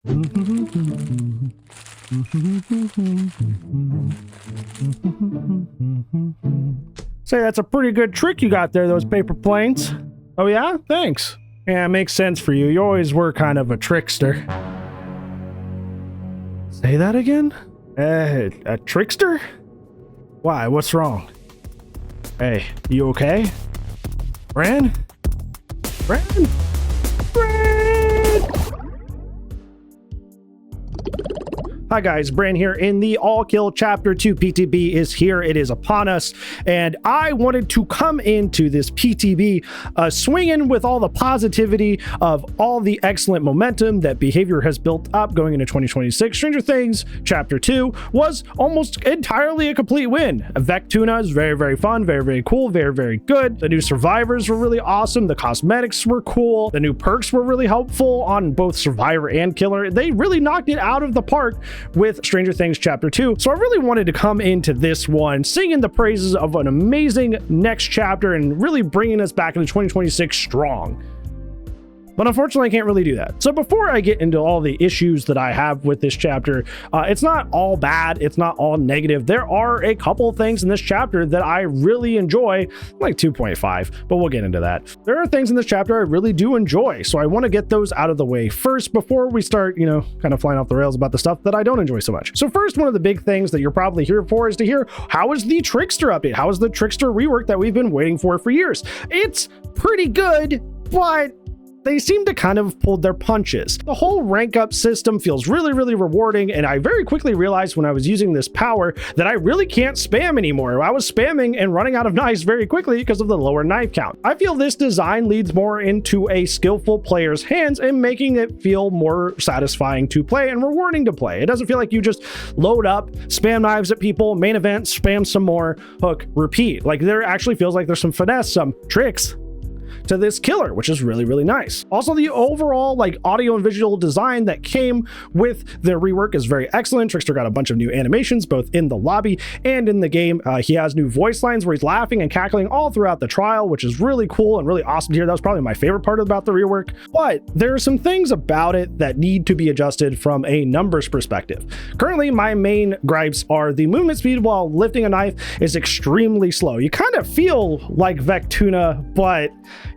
Say, that's a pretty good trick you got there, those paper planes. Oh yeah? Thanks. Yeah, it makes sense for you. You always were kind of a trickster. Say that again? A trickster? Why? What's wrong? Hey, you okay? Bran? Bran? Hi guys, Bran here in the All Kill Chapter 2. PTB is here. It is upon us. And I wanted to come into this PTB swinging with all the positivity of all the excellent momentum that behavior has built up going into 2026. Stranger Things Chapter 2 was almost entirely a complete win. Vectuna is very, very fun, very, very cool, very, very good. The new survivors were really awesome. The cosmetics were cool. The new perks were really helpful on both survivor and killer. They really knocked it out of the park with Stranger Things Chapter 2. So I really wanted to come into this one singing the praises of an amazing next chapter and really bringing us back into 2026 strong. But unfortunately, I can't really do that. So before I get into all the issues that I have with this chapter, it's not all bad. It's not all negative. There are a couple things in this chapter that I really enjoy, like 2.5, but we'll get into that. There are things in this chapter I really do enjoy. So I want to get those out of the way first before we start, you know, kind of flying off the rails about the stuff that I don't enjoy so much. So first, one of the big things that you're probably here for is to hear, how is the Trickster update? How is the Trickster rework that we've been waiting for years? It's pretty good, but they seem to kind of pulled their punches. The whole rank up system feels really, really rewarding, and I very quickly realized when I was using this power that I really can't spam anymore. I was spamming and running out of knives very quickly because of the lower knife count. I feel this design leads more into a skillful player's hands and making it feel more satisfying to play and rewarding to play. It doesn't feel like you just load up, spam knives at people, main event, spam some more, hook, repeat. Like, there actually feels like there's some finesse, some tricks to this killer, which is really, really nice. Also, the overall like audio and visual design that came with the rework is very excellent. Trickster got a bunch of new animations both in the lobby and in the game. He has new voice lines where he's laughing and cackling all throughout the trial, which is really cool and really awesome to hear. That was probably my favorite part about the rework, but there are some things about it that need to be adjusted from a numbers perspective. Currently, my main gripes are the movement speed while lifting a knife is extremely slow. You kind of feel like Vectuna, but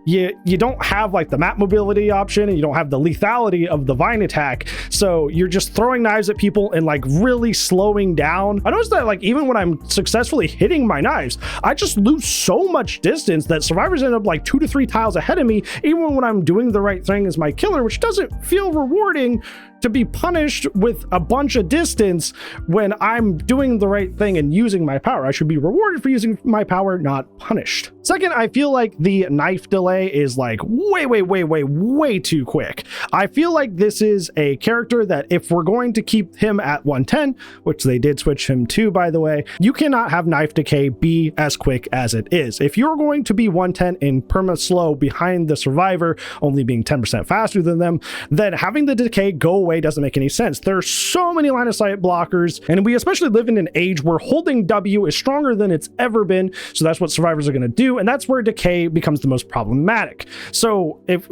you don't have like the map mobility option, and you don't have the lethality of the vine attack, so you're just throwing knives at people and like really slowing down. I noticed that like even when I'm successfully hitting my knives, I just lose so much distance that survivors end up like 2 to 3 tiles ahead of me, even when I'm doing the right thing as my killer, which doesn't feel rewarding to be punished with a bunch of distance when I'm doing the right thing and using my power. I should be rewarded for using my power, not punished. Second, I feel like the knife delay is like way too quick. I feel like this is a character that if we're going to keep him at 110, which they did switch him to, by the way, you cannot have knife decay be as quick as it is. If you're going to be 110 in perma slow behind the survivor, only being 10% faster than them, then having the decay go away doesn't make any sense. There's so many line of sight blockers, and we especially live in an age where holding W is stronger than it's ever been, so that's what survivors are going to do, and that's where decay becomes the most problematic. So if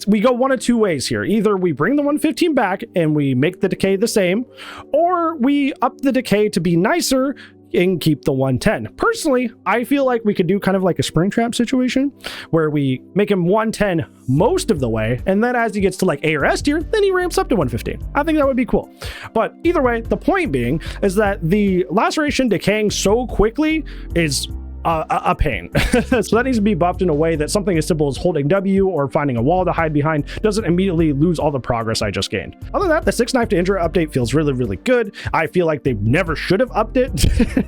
we go one of two ways here. Either we bring the 115 back and we make the decay the same, or we up the decay to be nicer and keep the 110. Personally, I feel like we could do kind of like a Springtrap situation where we make him 110 most of the way, and then as he gets to like A or S tier, then he ramps up to 115. I think that would be cool. But either way, the point being is that the laceration decaying so quickly is a pain. So that needs to be buffed in a way that something as simple as holding W or finding a wall to hide behind doesn't immediately lose all the progress I just gained. Other than that, the 6 knife to injure update feels really, really good. I feel like they never should have upped it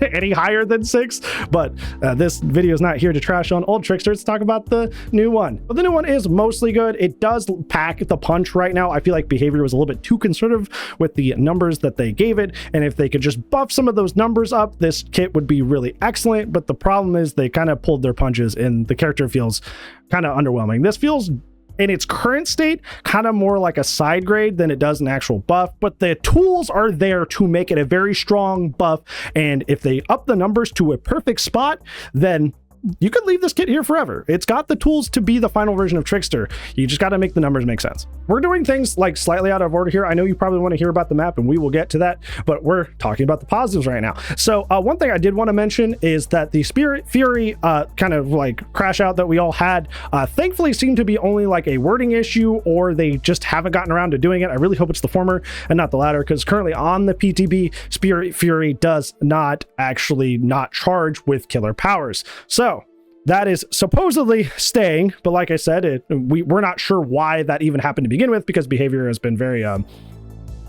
any higher than 6, but this video is not here to trash on old Trickster. Let's talk about the new one. But the new one is mostly good. It does pack the punch right now. I feel like behavior was a little bit too conservative with the numbers that they gave it, and if they could just buff some of those numbers up, this kit would be really excellent. But the problem is they kind of pulled their punches and the character feels kind of underwhelming. This feels in its current state kind of more like a side grade than it does an actual buff, but the tools are there to make it a very strong buff, and if they up the numbers to a perfect spot, then you could leave this kit here forever. It's got the tools to be the final version of Trickster. You just got to make the numbers make sense. We're doing things like slightly out of order here. I know you probably want to hear about the map, and we will get to that, but we're talking about the positives right now. So one thing I did want to mention is that the Spirit Fury kind of like crash out that we all had thankfully seemed to be only like a wording issue, or they just haven't gotten around to doing it. I really hope it's the former and not the latter, because currently on the PTB, Spirit Fury does not actually not charge with killer powers. So that is supposedly staying, but like I said, we're not sure why that even happened to begin with, because behavior has been very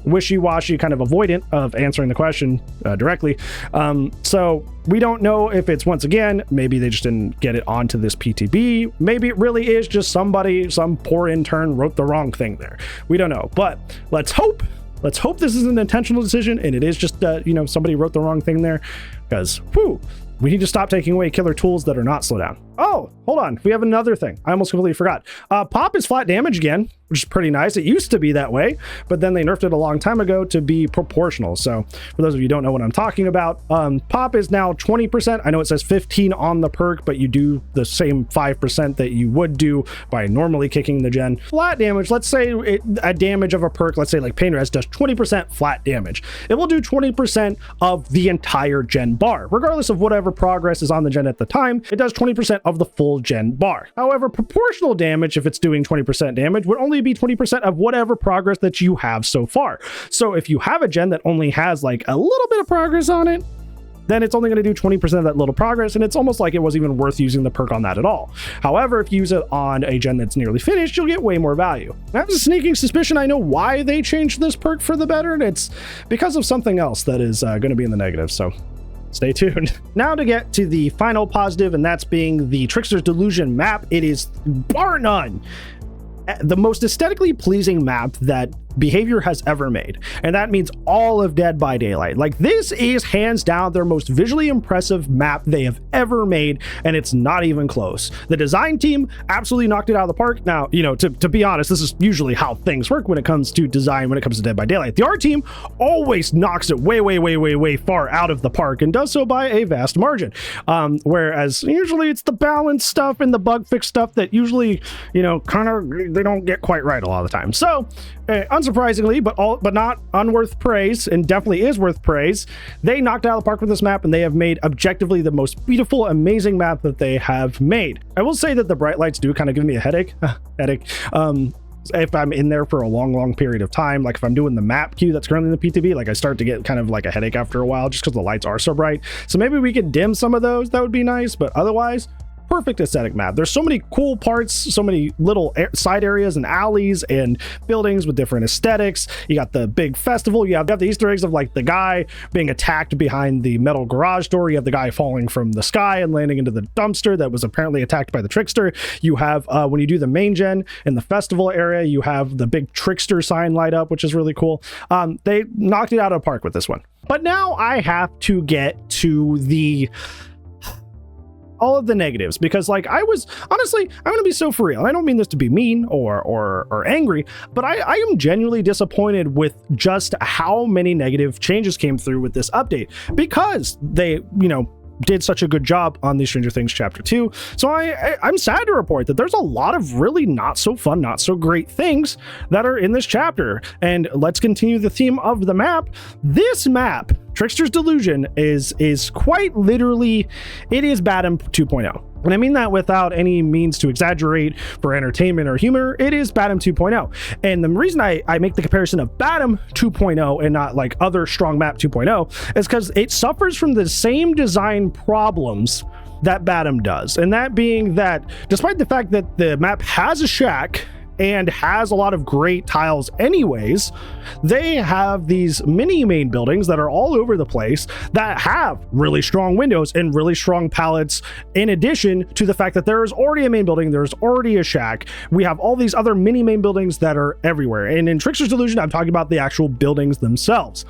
wishy-washy, kind of avoidant of answering the question directly. So we don't know if it's, once again, maybe they just didn't get it onto this PTB. Maybe it really is just somebody, some poor intern wrote the wrong thing there. We don't know, but let's hope this is an intentional decision and it is just, somebody wrote the wrong thing there, because, we need to stop taking away killer tools that are not slowdown. Oh, hold on. We have another thing. I almost completely forgot. Pop is flat damage again, which is pretty nice. It used to be that way, but then they nerfed it a long time ago to be proportional. So for those of you who don't know what I'm talking about, Pop is now 20%. I know it says 15 on the perk, but you do the same 5% that you would do by normally kicking the gen. Flat damage, let's say a damage of a perk, let's say like Pain Res does 20% flat damage. It will do 20% of the entire gen bar, regardless of whatever progress is on the gen at the time. It does 20% of the full gen bar. However, proportional damage, if it's doing 20% damage, would only be 20% of whatever progress that you have so far. So if you have a gen that only has like a little bit of progress on it, then it's only going to do 20% of that little progress, and it's almost like it wasn't even worth using the perk on that at all. However, if you use it on a gen that's nearly finished, you'll get way more value. I have a sneaking suspicion I know why they changed this perk for the better, and it's because of something else that is going to be in the negative, so stay tuned. Now to get to the final positive, and that's being the Trickster's Delusion map. It is bar none the most aesthetically pleasing map that Behavior has ever made, and that means all of Dead by Daylight. Like, this is hands down their most visually impressive map they have ever made, and it's not even close. The design team absolutely knocked it out of the park. Now, to be honest, this is usually how things work when it comes to design, when it comes to Dead by Daylight. The art team always knocks it way far out of the park, and does so by a vast margin. Whereas usually it's the balance stuff and the bug fix stuff that usually, kind of, they don't get quite right a lot of the time. So, unsurprisingly, but not unworth praise, and definitely is worth praise, they knocked it out of the park with this map, and they have made objectively the most beautiful, amazing map that they have made. I will say that the bright lights do kind of give me a headache. If I'm in there for a long period of time, like if I'm doing the map queue that's currently in the PTB, like I start to get kind of like a headache after a while, just because the lights are so bright. So maybe we could dim some of those. That would be nice, but otherwise, perfect aesthetic map. There's so many cool parts, so many little side areas and alleys and buildings with different aesthetics. You got the big festival. You have the Easter eggs of like the guy being attacked behind the metal garage door. You have the guy falling from the sky and landing into the dumpster that was apparently attacked by the Trickster. You have when you do the main gen in the festival area, you have the big Trickster sign light up, which is really cool. They knocked it out of the park with this one. But now I have to get to all of the negatives, because like honestly, I'm gonna be so for real, and I don't mean this to be mean or angry, but I am genuinely disappointed with just how many negative changes came through with this update, because they did such a good job on the Stranger Things Chapter 2. So I'm sad to report that there's a lot of really not so fun, not so great things that are in this chapter. And let's continue the theme of the map. This map, Trickster's Delusion, is quite literally, it is BADHAM 2.0. And I mean that without any means to exaggerate for entertainment or humor. It is BADHAM 2.0. And the reason I make the comparison of BADHAM 2.0 and not like other strong map 2.0 is because it suffers from the same design problems that BADHAM does. And that being that despite the fact that the map has a shack and has a lot of great tiles anyways, they have these mini main buildings that are all over the place that have really strong windows and really strong pallets, in addition to the fact that there is already a main building, there's already a shack. We have all these other mini main buildings that are everywhere. And in Trickster's Delusion, I'm talking about the actual buildings themselves.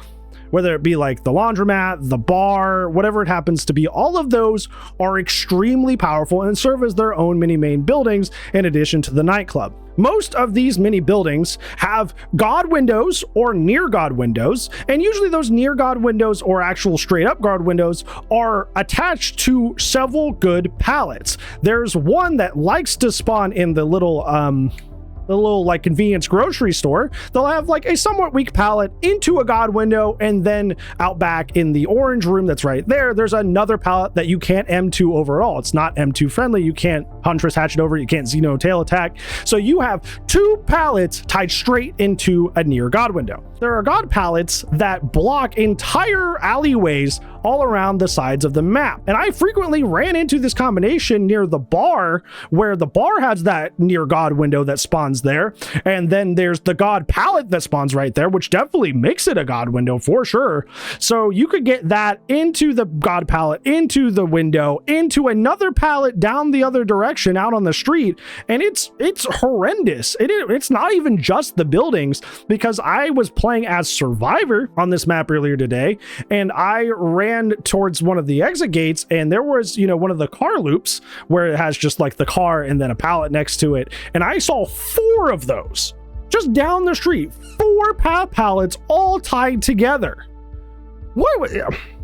whether it be like the laundromat, the bar, whatever it happens to be. All of those are extremely powerful and serve as their own mini main buildings in addition to the nightclub. Most of these mini buildings have God windows or near God windows, and usually those near God windows or actual straight up God windows are attached to several good pallets. There's one that likes to spawn in the little like convenience grocery store. They'll have like a somewhat weak pallet into a God window, and then out back in the orange room that's right there, there's another pallet that you can't M2 over at all. It's not M2 friendly. You can't Huntress hatch it over. You can't Xeno tail attack. So you have two pallets tied straight into a near God window. There are God pallets that block entire alleyways all around the sides of the map. And I frequently ran into this combination near the bar, where the bar has that near God window that spawns there. And then there's the God pallet that spawns right there, which definitely makes it a God window for sure. So you could get that into the God pallet, into the window, into another pallet down the other direction out on the street. And it's horrendous. It's not even just the buildings, because I was playing as Survivor on this map earlier today, and I ran towards one of the exit gates, and there was, one of the car loops where it has just like the car and then a pallet next to it, and I saw 4 of those just down the street, 4 pallets all tied together.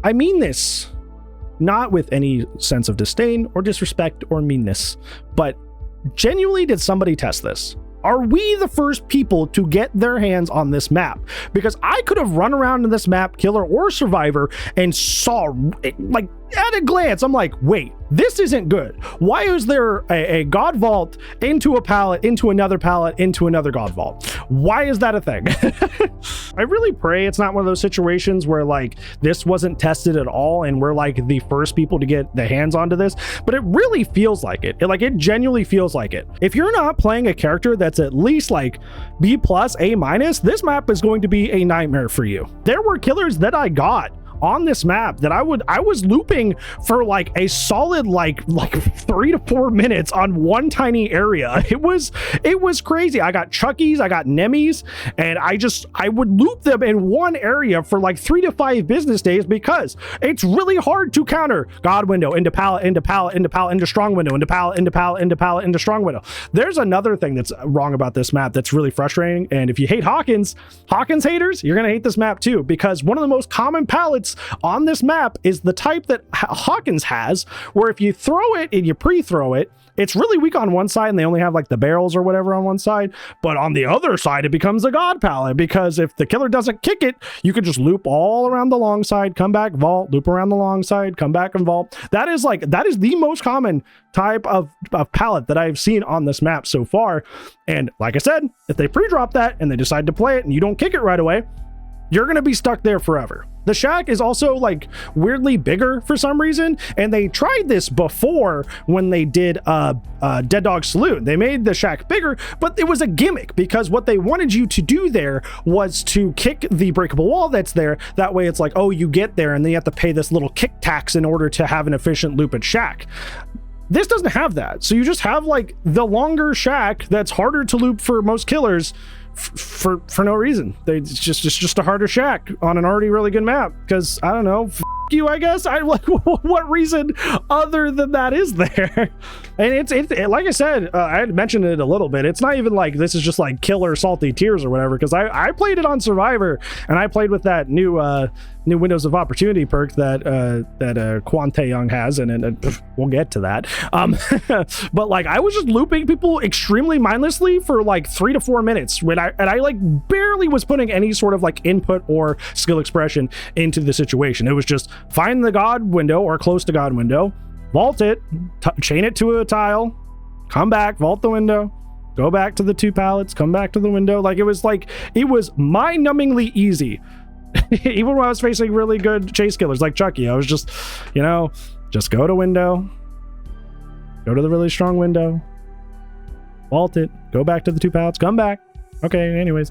I mean this not with any sense of disdain or disrespect or meanness, but genuinely, did somebody test this? Are we the first people to get their hands on this map? Because I could have run around in this map, Killer or Survivor, and saw, like, at a glance, I'm like, wait, this isn't good. Why is there a God vault into a pallet, into another pallet, into another God vault? Why is that a thing? I really pray it's not one of those situations where like this wasn't tested at all and we're like the first people to get the hands onto this, but it really feels like it. It genuinely feels like it. If you're not playing a character that's at least like B+, A-, this map is going to be a nightmare for you. There were killers that I got on this map that I was looping for like a solid like 3 to 4 minutes on one tiny area. It was crazy. I got Chuckies, I got Nemmies, and I would loop them in one area for like 3 to 5 business days, because it's really hard to counter God window into pallet, into pallet, into pallet, into strong window, into pallet, into pallet, into pallet, into strong window. There's another thing that's wrong about this map that's really frustrating, and if you hate Hawkins haters, you're gonna hate this map too, because one of the most common pallets on this map is the type that Hawkins has, where if you throw it and you pre-throw it, it's really weak on one side and they only have like the barrels or whatever on one side, but on the other side it becomes a God pallet, because if the killer doesn't kick it, you could just loop all around the long side, come back, vault, loop around the long side, come back and vault. That is the most common type of pallet that I've seen on this map so far. And like I said, if they pre-drop that and they decide to play it and you don't kick it right away, you're going to be stuck there forever. The shack is also like weirdly bigger for some reason, and they tried this before when they did Dead Dog Saloon. They made the shack bigger, but it was a gimmick, because what they wanted you to do there was to kick the breakable wall that's there. That way it's like, oh, you get there and then you have to pay this little kick tax in order to have an efficient loop at shack. This doesn't have that, so you just have like the longer shack that's harder to loop for most killers for no reason. It's just a harder shack on an already really good map, because I don't know, you, I guess. I like, what reason other than that is there? And it's like I said, I had mentioned it a little bit, it's not even like this is just like killer salty tears or whatever, because I played it on Survivor, and I played with that new Windows of Opportunity perk that Kwon Tae-Young has, and we'll get to that. But like I was just looping people extremely mindlessly for like 3 to 4 minutes when I like barely was putting any sort of like input or skill expression into the situation. It was just find the God window or close to God window, vault it, chain it to a tile, come back, vault the window, go back to the 2 pallets, come back to the window. Like it was mind-numbingly easy. Even when I was facing really good chase killers like Chucky, I was just go to window, go to the really strong window, vault it, go back to the 2 pallets, come back. Okay, anyways.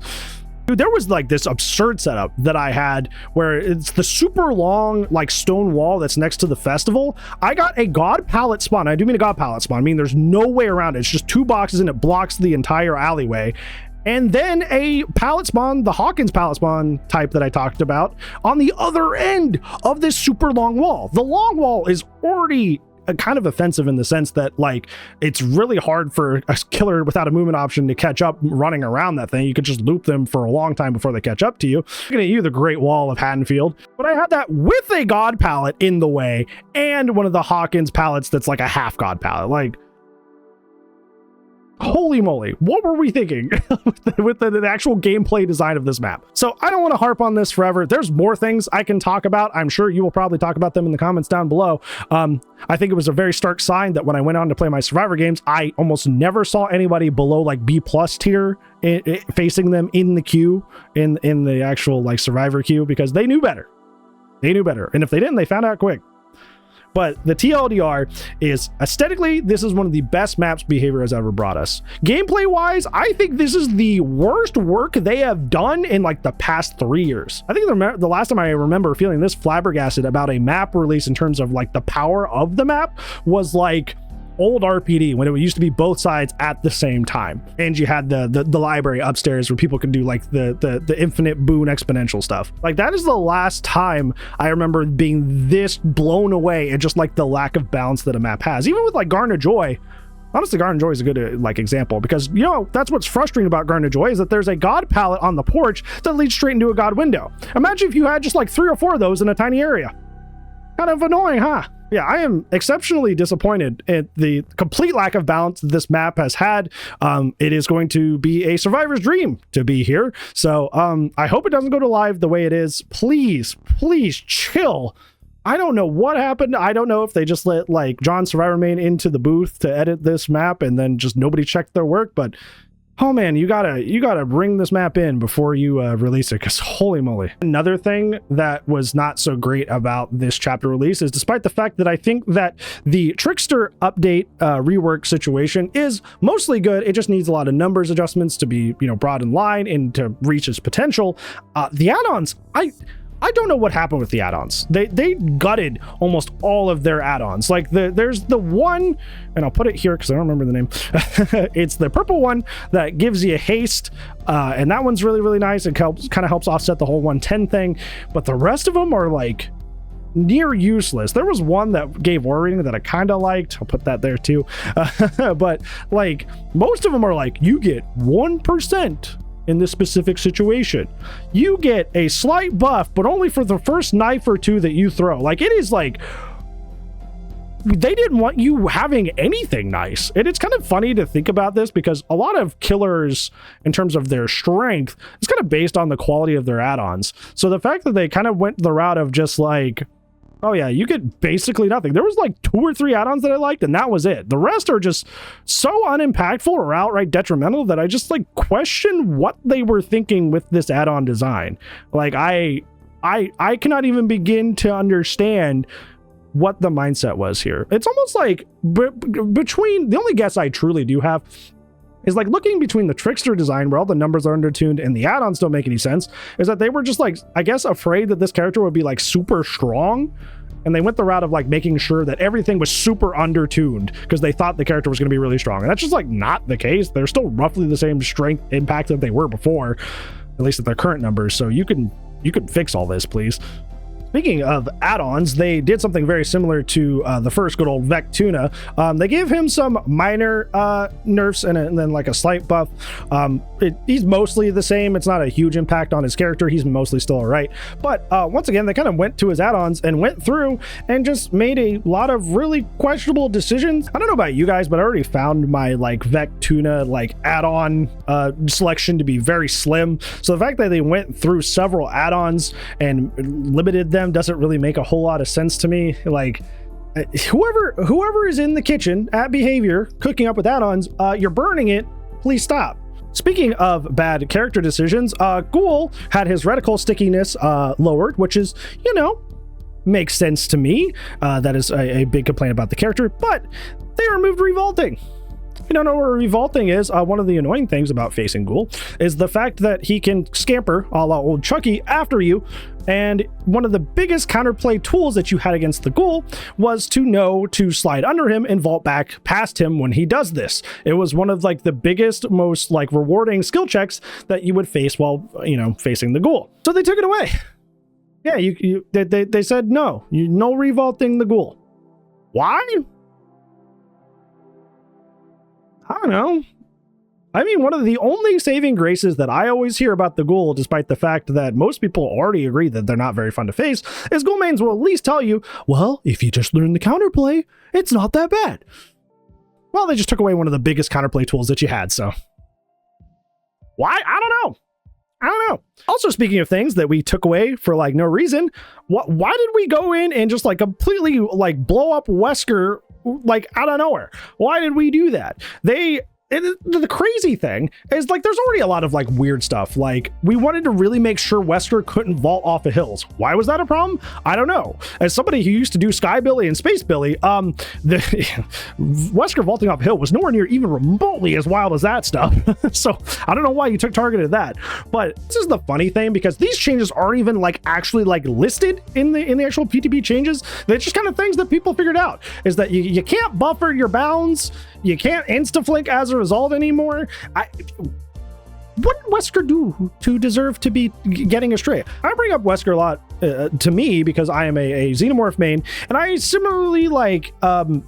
Dude, there was like this absurd setup that I had where it's the super long like stone wall that's next to the festival. I got a God pallet spawn. I do mean a God pallet spawn. I mean, there's no way around it. It's just 2 boxes and it blocks the entire alleyway. and then a pallet spawn, the Hawkins pallet spawn type that I talked about, on the other end of this super long wall. The long wall is already kind of offensive in the sense that, like, it's really hard for a killer without a movement option to catch up running around that thing. You could just loop them for a long time before they catch up to you. Looking at you, the Great Wall of Haddonfield. But I had that with a God pallet in the way and one of the Hawkins pallets that's like a half God pallet. Like, holy moly, what were we thinking with the actual gameplay design of this map? So I don't want to harp on this forever. There's more things I can talk about. I'm sure you will probably talk about them in the comments down below. I think it was a very stark sign that when I went on to play my Survivor games, I almost never saw anybody below like B+ tier facing them in the queue, in the actual like Survivor queue, because they knew better. They knew better. And if they didn't, they found out quick. But the TLDR is, aesthetically, this is one of the best maps Behavior has ever brought us. Gameplay wise, I think this is the worst work they have done in like the past 3 years. I think the last time I remember feeling this flabbergasted about a map release in terms of like the power of the map was like old RPD, when it used to be both sides at the same time, and you had the library upstairs where people could do like the infinite boon exponential stuff. Like, that is the last time I remember being this blown away at just like the lack of balance that a map has. Even with like Garden of Joy, honestly, Garden of Joy is a good like example, because, you know, that's what's frustrating about Garden of Joy, is that there's a God palette on the porch that leads straight into a God window. Imagine if you had just like 3 or 4 of those in a tiny area. Kind of annoying, huh? Yeah, I am exceptionally disappointed at the complete lack of balance this map has had. It is going to be a survivor's dream to be here. So I hope it doesn't go to live the way it is. Please, please chill. I don't know what happened. I don't know if they just let like John Survivor Main into the booth to edit this map and then just nobody checked their work. But oh man, you gotta bring this map in before you release it, because holy moly. Another thing that was not so great about this chapter release is, despite the fact that I think that the Trickster update rework situation is mostly good, it just needs a lot of numbers adjustments to be, you know, brought in line and to reach its potential. The add-ons, I don't know what happened with the add-ons. They gutted almost all of their add-ons. Like there's the one, and I'll put it here because I don't remember the name. It's the purple one that gives you haste, and that one's really, really nice. It kind of helps offset the whole 110 thing. But the rest of them are like near useless. There was one that gave aura reading that I kind of liked. I'll put that there too. But like most of them are like, you get 1%. In this specific situation, you get a slight buff, but only for the first knife or 2 that you throw. Like, it is like they didn't want you having anything nice. And it's kind of funny to think about this, because a lot of killers, in terms of their strength, is kind of based on the quality of their add-ons. So the fact that they kind of went the route of just like, oh yeah, you get basically nothing. There was like 2 or 3 add-ons that I liked, and that was it. The rest are just so unimpactful or outright detrimental that I just like question what they were thinking with this add-on design. Like I cannot even begin to understand what the mindset was here. It's almost like between, the only guess I truly do have is like looking between the Trickster design, where all the numbers are undertuned and the add-ons don't make any sense, is that they were just like, I guess, afraid that this character would be like super strong, and they went the route of like making sure that everything was super undertuned because they thought the character was going to be really strong. And that's just like not the case. They're still roughly the same strength impact that they were before, at least at their current numbers. So you can fix all this, please. Speaking of add-ons, they did something very similar to the first good old Vec Tuna. They gave him some minor nerfs and then like a slight buff. He's mostly the same. It's not a huge impact on his character. He's mostly still all right. But once again, they kind of went to his add-ons and went through and just made a lot of really questionable decisions. I don't know about you guys, but I already found my like Vec Tuna like add-on selection to be very slim. So the fact that they went through several add-ons and limited them doesn't really make a whole lot of sense to me. Like whoever is in the kitchen at Behavior cooking up with add-ons, you're burning it. Please stop. Speaking of bad character decisions, Ghoul had his reticle stickiness lowered, which is, you know, makes sense to me. That is a big complaint about the character, but they removed revolting. you don't know what revolting is, one of the annoying things about facing Ghoul is the fact that he can scamper a la old Chucky after you. And one of the biggest counterplay tools that you had against the Ghoul was to know to slide under him and vault back past him when he does this. It was one of like the biggest, most like rewarding skill checks that you would face while, you know, facing the Ghoul. So they took it away. Yeah, they said no, no revolting the Ghoul. Why? I don't know. I mean, one of the only saving graces that I always hear about the Ghoul, despite the fact that most people already agree that they're not very fun to face, is Ghoul mains will at least tell you, well, if you just learn the counterplay, it's not that bad. Well, they just took away one of the biggest counterplay tools that you had, so. Why? I don't know. Also, speaking of things that we took away for like no reason, why did we go in and just like completely like blow up Wesker like out of nowhere? Why did we do that? The crazy thing is like there's already a lot of like weird stuff. Like we wanted to really make sure Wesker couldn't vault off of hills. Why was that a problem? I don't know. As somebody who used to do Sky Billy and Space Billy, the Wesker vaulting off a hill was nowhere near even remotely as wild as that stuff. So I don't know why you took target of that. But this is the funny thing, because these changes aren't even like actually like listed in the actual PTB changes. They're just kind of things that people figured out, is that you can't buffer your bounds. You can't insta-flink as a result anymore. What did Wesker do to deserve to be getting astray? I bring up Wesker a lot to me because I am a Xenomorph main, and I similarly like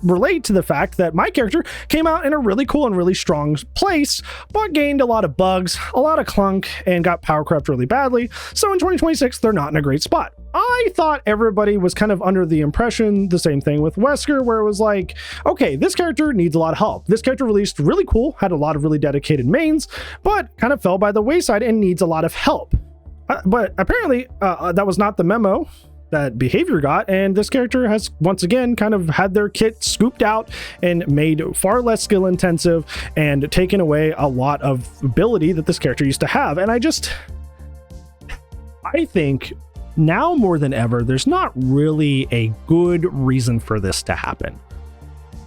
relate to the fact that my character came out in a really cool and really strong place, but gained a lot of bugs, a lot of clunk, and got power crept really badly. So in 2026, they're not in a great spot. I thought everybody was kind of under the impression, the same thing with Wesker, where it was like, okay, this character needs a lot of help. This character released really cool, had a lot of really dedicated mains, but kind of fell by the wayside and needs a lot of help. But apparently that was not the memo that Behavior got, and this character has once again kind of had their kit scooped out and made far less skill intensive and taken away a lot of ability that this character used to have. And I think now more than ever, there's not really a good reason for this to happen,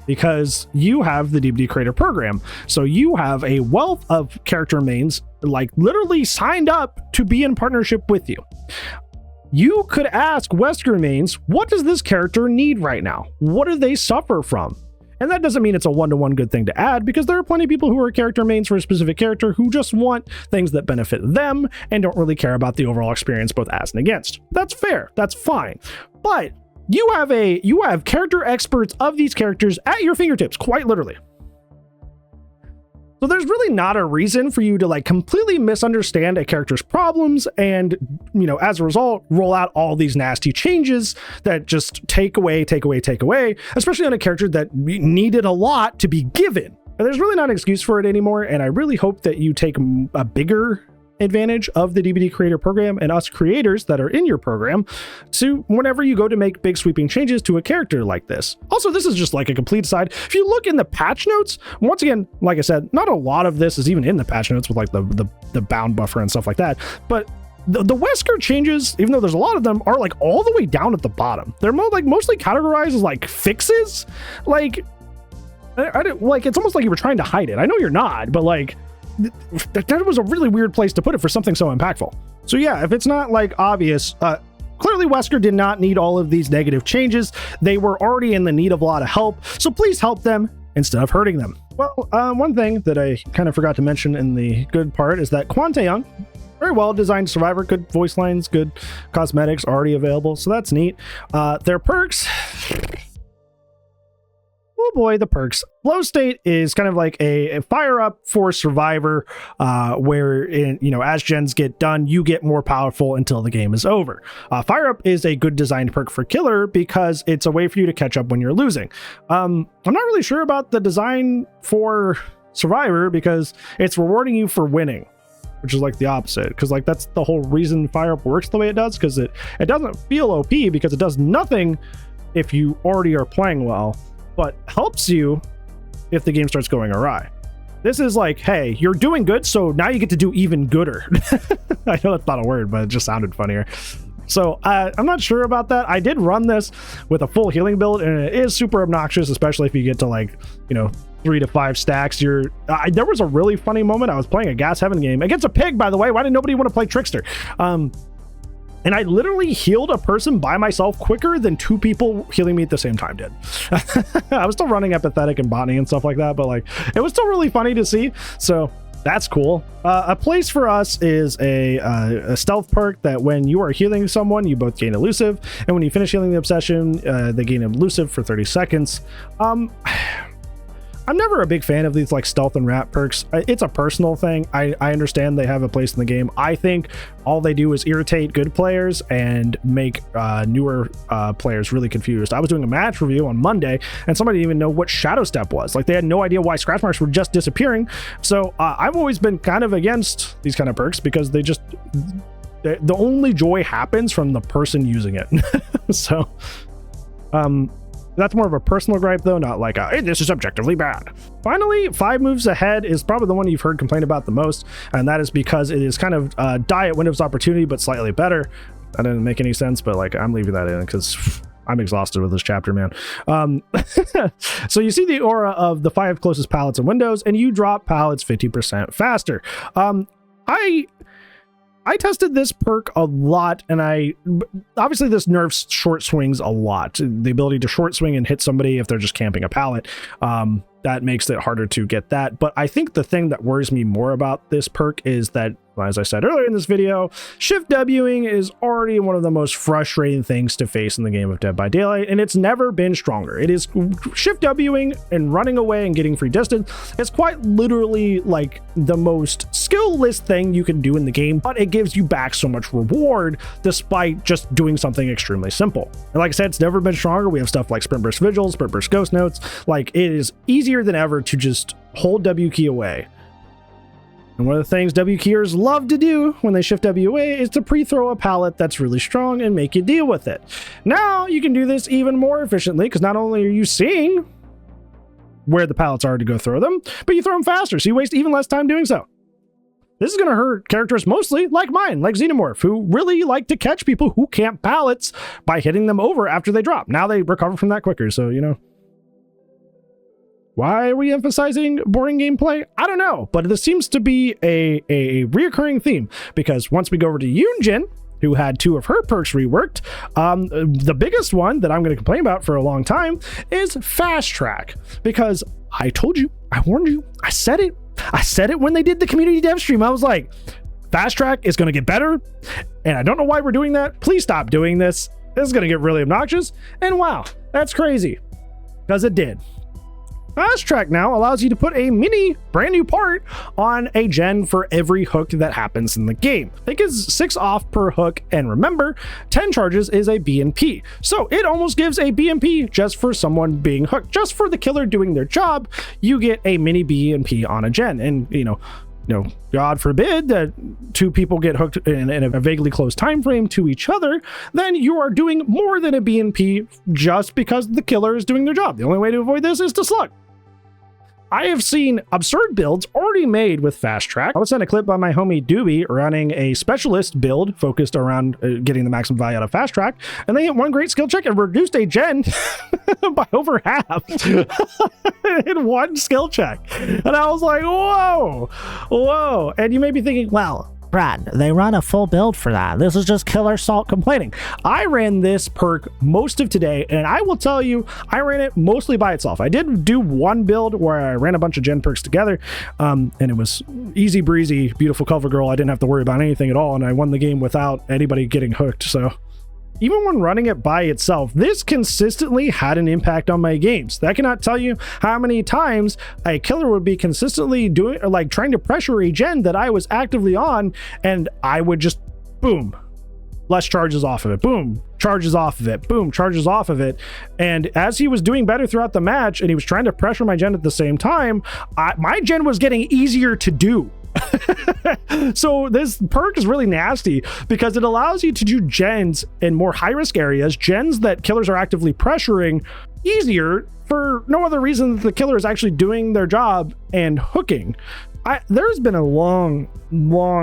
because you have the DBD Creator program. So you have a wealth of character mains, like literally signed up to be in partnership with you. You could ask Wesker mains, what does this character need right now? What do they suffer from? And that doesn't mean it's a one-to-one good thing to add, because there are plenty of people who are character mains for a specific character who just want things that benefit them and don't really care about the overall experience both as and against. That's fair. That's fine. But you have character experts of these characters at your fingertips, quite literally. So there's really not a reason for you to like completely misunderstand a character's problems and, you know, as a result, roll out all these nasty changes that just take away, especially on a character that needed a lot to be given. And there's really not an excuse for it anymore. And I really hope that you take a bigger advantage of the DBD Creator program and us creators that are in your program to whenever you go to make big sweeping changes to a character like this. Also, this is just like a complete aside. If you look in the patch notes, once again, like I said, not a lot of this is even in the patch notes with like the bound buffer and stuff like that. But the Wesker changes, even though there's a lot of them, are like all the way down at the bottom. They're mostly categorized as like fixes. Like, it's almost like you were trying to hide it. I know you're not, but like, that was a really weird place to put it for something so impactful. So yeah, if it's not like obvious, clearly Wesker did not need all of these negative changes. They were already in the need of a lot of help, so please help them instead of hurting them. Well, one thing that I kind of forgot to mention in the good part is that Kwon Tae-Young, very well designed survivor, good voice lines, good cosmetics already available, so that's neat. Their perks, oh boy, the perks. Flow state is kind of like a fire up for survivor, where as gens get done, you get more powerful until the game is over. Fire up is a good designed perk for killer because it's a way for you to catch up when you're losing. I'm not really sure about the design for survivor because it's rewarding you for winning, which is like the opposite, because like that's the whole reason fire up works the way it does, because it doesn't feel OP because it does nothing if you already are playing well, but helps you if the game starts going awry. This is like, hey, you're doing good, so now you get to do even gooder. I know that's not a word, but it just sounded funnier. So I'm not sure about that. I did run this with a full healing build, and it is super obnoxious, especially if you get to like, 3 to 5 stacks. There was a really funny moment. I was playing a Gas Heaven game against a pig, by the way. Why did nobody want to play Trickster? And I literally healed a person by myself quicker than 2 people healing me at the same time did. I was still running Empathetic and Botany and stuff like that, but like, it was still really funny to see. So that's cool. A place for us is a stealth perk that when you are healing someone, you both gain Elusive. And when you finish healing the Obsession, they gain Elusive for 30 seconds. I'm never a big fan of these like stealth and rat perks. It's a personal thing. I understand they have a place in the game. I think all they do is irritate good players and make newer players really confused. I was doing a match review on Monday and somebody didn't even know what Shadow Step was. Like they had no idea why scratch marks were just disappearing. So I've always been kind of against these kind of perks because they just, the only joy happens from the person using it. So, that's more of a personal gripe though, not like hey, this is objectively bad. Finally, 5 moves ahead is probably the one you've heard complain about the most, and that is because it is kind of diet Windows opportunity but slightly better. That didn't make any sense, but like I'm leaving that in because I'm exhausted with this chapter, man. So you see the aura of the 5 closest pallets in Windows, and you drop pallets 50% faster. I tested this perk a lot, and obviously this nerfs short swings a lot. The ability to short swing and hit somebody if they're just camping a pallet, that makes it harder to get that. But I think the thing that worries me more about this perk is that, as I said earlier in this video, shift Wing is already one of the most frustrating things to face in the game of Dead by Daylight, and it's never been stronger. It is shift Wing and running away and getting free distance. It's quite literally like the most skill-less thing you can do in the game, but it gives you back so much reward despite just doing something extremely simple. And like I said, it's never been stronger. We have stuff like Sprint Burst Vigils, Sprint Burst Ghost Notes. Like it is easier than ever to just hold W key away. And one of the things W keyers love to do when they shift W away is to pre-throw a pallet that's really strong and make you deal with it. Now you can do this even more efficiently because not only are you seeing where the pallets are to go throw them, but you throw them faster, so you waste even less time doing so. This is going to hurt characters mostly like mine, like Xenomorph, who really like to catch people who camp pallets by hitting them over after they drop. Now they recover from that quicker, so you know. Why are we emphasizing boring gameplay? I don't know, but this seems to be a reoccurring theme because once we go over to Yunjin, who had 2 of her perks reworked, the biggest one that I'm going to complain about for a long time is Fast Track, because I told you, I warned you, I said it when they did the community dev stream. I was like, Fast Track is going to get better, and I don't know why we're doing that. Please stop doing this. This is going to get really obnoxious, and wow, that's crazy, because it did. Fast Track now allows you to put a mini brand new part on a gen for every hook that happens in the game. I think it's 6 off per hook, and remember, 10 charges is a BNP. So it almost gives a BNP just for someone being hooked. Just for the killer doing their job, you get a mini BNP on a gen. And you know, God forbid that 2 people get hooked in a vaguely close time frame to each other, then you are doing more than a BNP just because the killer is doing their job. The only way to avoid this is to slug. I have seen absurd builds already made with Fast Track. I was sent a clip by my homie Doobie running a specialist build focused around getting the maximum value out of Fast Track, and they hit 1 great skill check and reduced a gen by over half in 1 skill check. And I was like, whoa. And you may be thinking, well, Brad, they run a full build for that. This is just Killer Salt complaining. I ran this perk most of today, and I will tell you, I ran it mostly by itself. I did do 1 build where I ran a bunch of gen perks together, and it was easy breezy, beautiful cover girl. I didn't have to worry about anything at all, and I won the game without anybody getting hooked. So even when running it by itself, this consistently had an impact on my games. I cannot tell you how many times a killer would be consistently doing, or like trying to pressure a gen that I was actively on, and I would just boom, less charges off of it, boom, charges off of it, boom, charges off of it. And as he was doing better throughout the match and he was trying to pressure my gen at the same time, my gen was getting easier to do. So this perk is really nasty because it allows you to do gens in more high-risk areas, gens that killers are actively pressuring, easier for no other reason than the killer is actually doing their job and hooking. there's been a long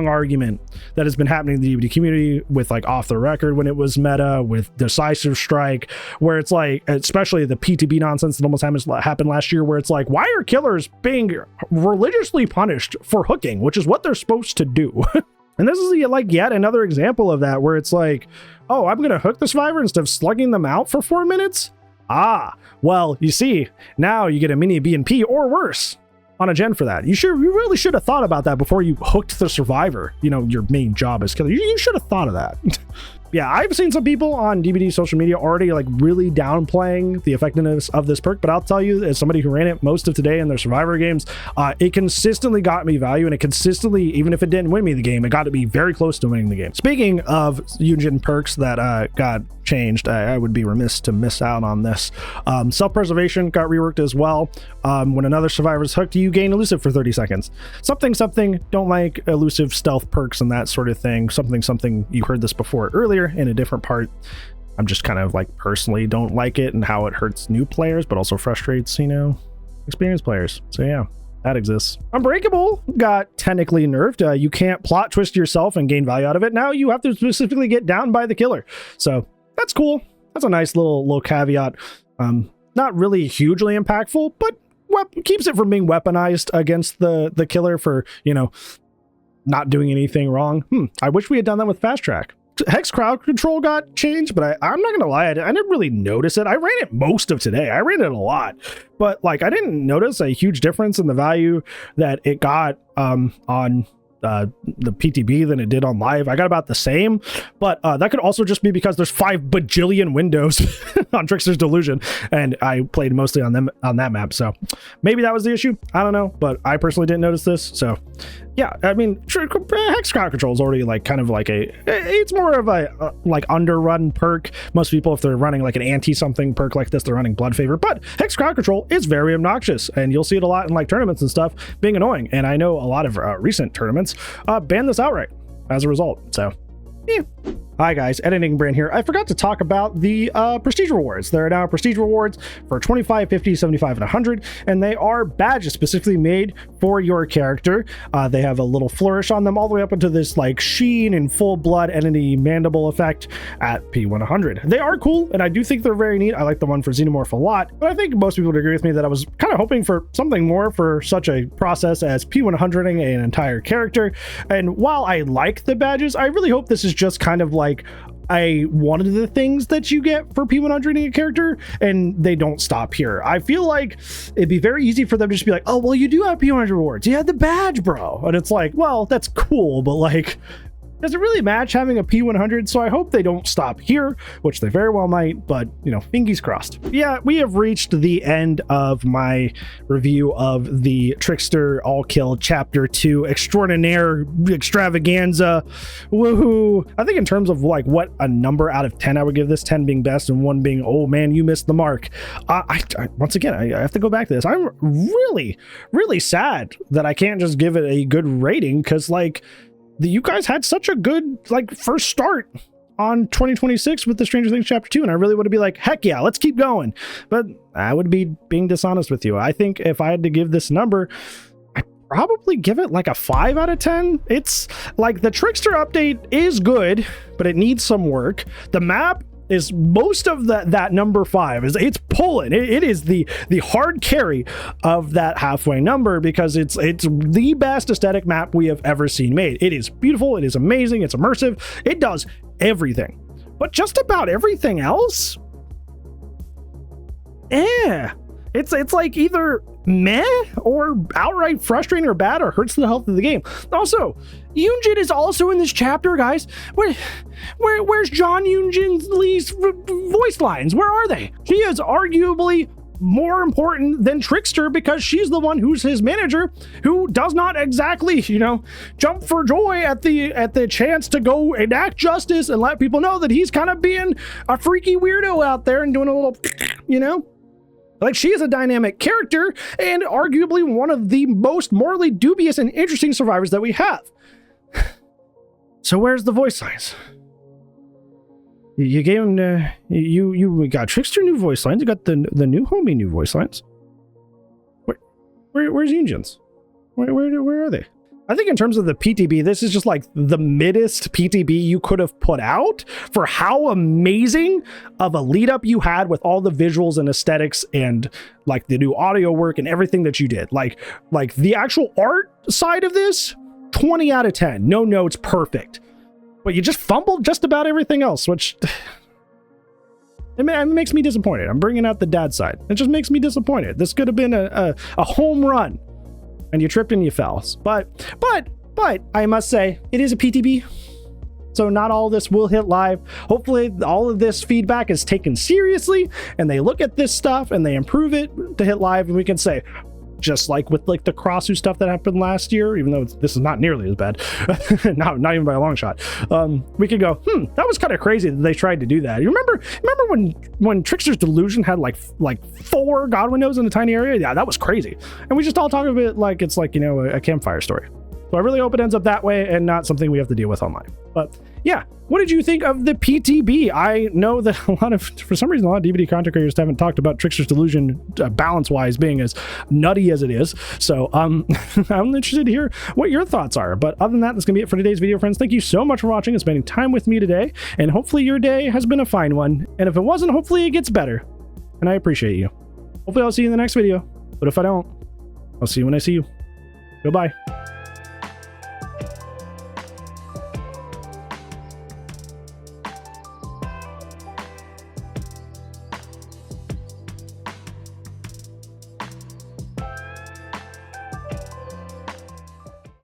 argument that has been happening in the DBD community with like Off the Record when it was meta, with Decisive Strike, where it's like, especially the PTB nonsense that almost happened last year, where it's like, why are killers being religiously punished for hooking, which is what they're supposed to do? And this is like yet another example of that, where it's like, oh, I'm gonna hook the survivor instead of slugging them out for 4 minutes. Ah, well, you see, now you get a mini BNP or worse on a gen for that. You really should have thought about that before you hooked the survivor. You know, your main job is killer. You should have thought of that. Yeah, I've seen some people on DBD social media already like really downplaying the effectiveness of this perk, but I'll tell you, as somebody who ran it most of today in their survivor games, it consistently got me value, and it consistently, even if it didn't win me the game, it got to be very close to winning the game. Speaking of Yunjin perks that got changed, I would be remiss to miss out on this. Self-preservation got reworked as well. When another survivor is hooked, you gain elusive for 30 seconds. Something, don't like elusive stealth perks and that sort of thing. Something, you heard this before earlier in a different part. I'm just kind of like personally don't like it and how it hurts new players, but also frustrates, you know, experienced players. So yeah, that exists. Unbreakable got technically nerfed. You can't plot twist yourself and gain value out of it. Now you have to specifically get down by the killer. So that's cool. That's a nice little caveat. Not really hugely impactful, but keeps it from being weaponized against the killer for, you know, not doing anything wrong. I wish we had done that with Fast Track. Hex crowd control got changed, but I'm not gonna lie, I didn't really notice it. I ran it most of today. I ran it a lot, but like I didn't notice a huge difference in the value that it got on the PTB than it did on live. I got about the same, but that could also just be because there's 5 bajillion windows on Trickster's Delusion, and I played mostly on that map, so maybe that was the issue. I don't know, but I personally didn't notice this. So yeah, I mean, Hex crowd control is already like kind of like it's more of a like underrun perk. Most people, if they're running like an anti-something perk like this, they're running Blood Favor, but Hex crowd control is very obnoxious, and you'll see it a lot in like tournaments and stuff being annoying. And I know a lot of recent tournaments ban this outright as a result. So yeah. Hi guys, Editing Brand here. I forgot to talk about the prestige rewards. There are now prestige rewards for 25, 50, 75, and 100, and they are badges specifically made for your character. They have a little flourish on them all the way up into this like sheen and full blood entity mandible effect at P100. They are cool, and I do think they're very neat. I like the one for Xenomorph a lot, but I think most people would agree with me that I was kind of hoping for something more for such a process as P100ing an entire character. And while I like the badges, I really hope this is just kind of like one of the things that you get for P100ing a character, and they don't stop here. I feel like it'd be very easy for them to just be like, oh, well, you do have P100 rewards. You had the badge, bro. And it's like, well, that's cool, but like, does it really match having a P100? So I hope they don't stop here, which they very well might, but you know, fingers crossed. Yeah, we have reached the end of my review of the Trickster All Kill Chapter 2 Extraordinaire Extravaganza. Woohoo! I think in terms of like what a number out of 10 I would give this, 10 being best and 1 being, oh man, you missed the mark. Once again, I have to go back to this. I'm really, really sad that I can't just give it a good rating, because like, you guys had such a good like first start on 2026 with the Stranger Things Chapter 2, and I really want to be like, heck yeah, let's keep going. But I would be being dishonest with you. I think if I had to give this number, I'd probably give it like a 5 out of 10. It's like the Trickster update is good, but it needs some work. The map is most of that number 5 is it's pulling. It is the hard carry of that halfway number, because it's the best aesthetic map we have ever seen made. It is beautiful. It is amazing. It's immersive. It does everything, but just about everything else, it's like either meh or outright frustrating or bad or hurts the health of the game. Also, Yoonjin is also in this chapter, guys. Where's John Yoonjin Lee's voice lines? Where are they? She is arguably more important than Trickster, because she's the one who's his manager, who does not exactly, you know, jump for joy at the chance to go enact justice and let people know that he's kind of being a freaky weirdo out there and doing a little, you know. Like, she is a dynamic character and arguably one of the most morally dubious and interesting survivors that we have. So where's the voice lines? You gave him you got Trickster new voice lines. You got the new homie new voice lines. Where's Yoonjin's? Where are they? I think in terms of the PTB, this is just like the middest PTB you could have put out for how amazing of a lead up you had with all the visuals and aesthetics and like the new audio work and everything that you did. Like the actual art side of this, 20 out of 10. No notes, perfect. But you just fumbled just about everything else, which it makes me disappointed. I'm bringing out the dad side. It just makes me disappointed. This could have been a home run. And you tripped and you fell. But I must say, it is a PTB. So not all this will hit live. Hopefully all of this feedback is taken seriously and they look at this stuff and they improve it to hit live. And we can say, just like with like the Crossu stuff that happened last year, even though this is not nearly as bad, not even by a long shot, we could go, that was kind of crazy that they tried to do that. You remember when Trickster's Delusion had like 4 God windows in a tiny area? Yeah, that was crazy. And we just all talk of it like it's like, you know, a campfire story. So I really hope it ends up that way and not something we have to deal with online. But yeah, what did you think of the PTB? I know that for some reason, a lot of DVD content creators haven't talked about Trickster's Delusion balance-wise being as nutty as it is. So I'm interested to hear what your thoughts are. But other than that, that's going to be it for today's video, friends. Thank you so much for watching and spending time with me today. And hopefully your day has been a fine one. And if it wasn't, hopefully it gets better. And I appreciate you. Hopefully I'll see you in the next video. But if I don't, I'll see you when I see you. Goodbye.